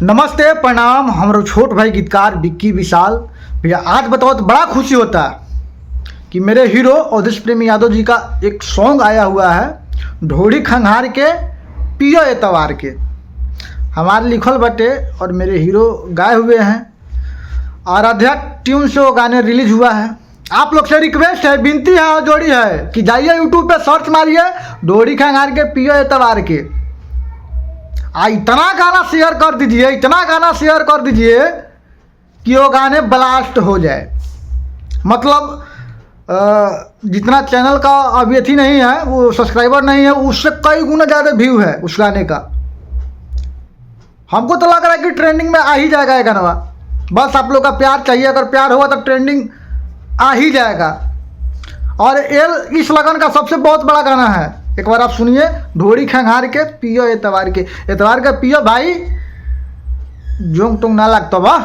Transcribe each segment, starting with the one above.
नमस्ते प्रणाम। हमारे छोट भाई गीतकार विक्की विशाल भैया, आज बताओ तो बड़ा खुशी होता है कि मेरे हीरो अवधेश प्रेमी यादव जी का एक सॉन्ग आया हुआ है, ढोड़ी खंघार के पियो एतवार के। हमारे लिखल बटे और मेरे हीरो गाए हुए हैं। आराध्या ट्यून से वो गाने रिलीज हुआ है। आप लोग से रिक्वेस्ट है, विनती है और जोड़ी है कि जाइए यूट्यूब पे सर्च मारिए ढोड़ी खंघार के पियो एतवार के। इतना गाना शेयर कर दीजिए, इतना गाना शेयर कर दीजिए कि वो गाने ब्लास्ट हो जाए। मतलब जितना चैनल का अभी अथी नहीं है, वो सब्सक्राइबर नहीं है, उससे कई गुना ज़्यादा व्यू है उस गाने का। हमको तो लग रहा है कि ट्रेंडिंग में आ ही जाएगा ये गाना। बस आप लोग का प्यार चाहिए, अगर प्यार होगा तो ट्रेंडिंग आ ही जाएगा। और ये इस लगन का सबसे बहुत बड़ा गाना है। एक बार आप सुनिए, ढोड़ी खंघार के पियो एतवार के। एतवार के पियो भाई, जोंग टुंग ना लगता बा।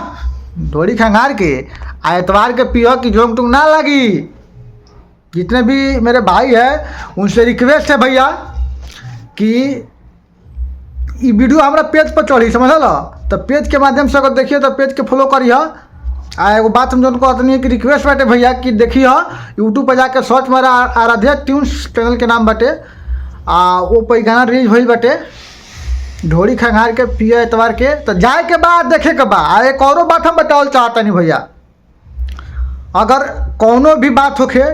ढोड़ी खंघार के एतवार के पियो की जोंग टुंग ना लगी। जितने भी मेरे भाई हैं उनसे रिक्वेस्ट है भैया कि ये वीडियो हमारा पेज पर चढ़ी, समझ लो। तो पेज के माध्यम से अगर देखिए तो पेज के फॉलो करिए। एगो बात हम जो कहते है कि रिक्वेस्ट बाटे भैया कि देखिए यूट्यूब पर जाके सर्च मारा आराध्या ट्यून्स चैनल के नाम बाटे। वो पर गाना रिलीज भइल बाटे, ढोड़ी खंघार के पियो एतवार के। तो जाए के बाद देखे के बाद एक और बात हम बतावल चाहता नहीं भैया, अगर कोनो भी बात होखे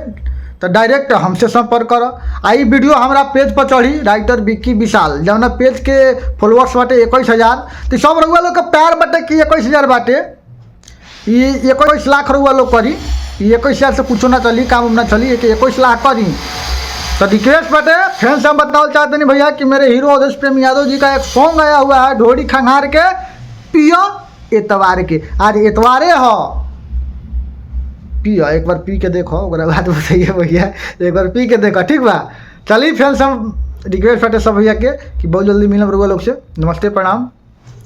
तो डायरेक्ट हमसे संपर्क करो। आई वीडियो हमारा पेज पर चढ़ी, राइटर विक्की विशाल, जौना पेज के फॉलोअर्स बाटे 21,000। तो सब रउआ लोग का प्यार बाटे कि 21,000 बाटे। ये 21 लाख रउआ लोग करी, 21,000 से कुछ ना चली, काम उम ना चली, 21 लाख करी। तो रिक्वेस्ट बाटे फ्रेंड से हम बताना चाहते नहीं भैया कि मेरे हीरो अवधेश प्रेमी यादव जी का एक सॉन्ग आया हुआ है, ढोड़ी खंघार के पियो एतवार के। आज एतवारे हो, पियो एक बार पी के देखो, ओकरा बात बताइए भैया, एक बार पी के देखो, ठीक बा। चलिए फ्रेंड्स, हम रिक्वेस्ट बाटे सब भैया के कि बहुत जल्दी मिलम रउआ लोग से। नमस्ते प्रणाम।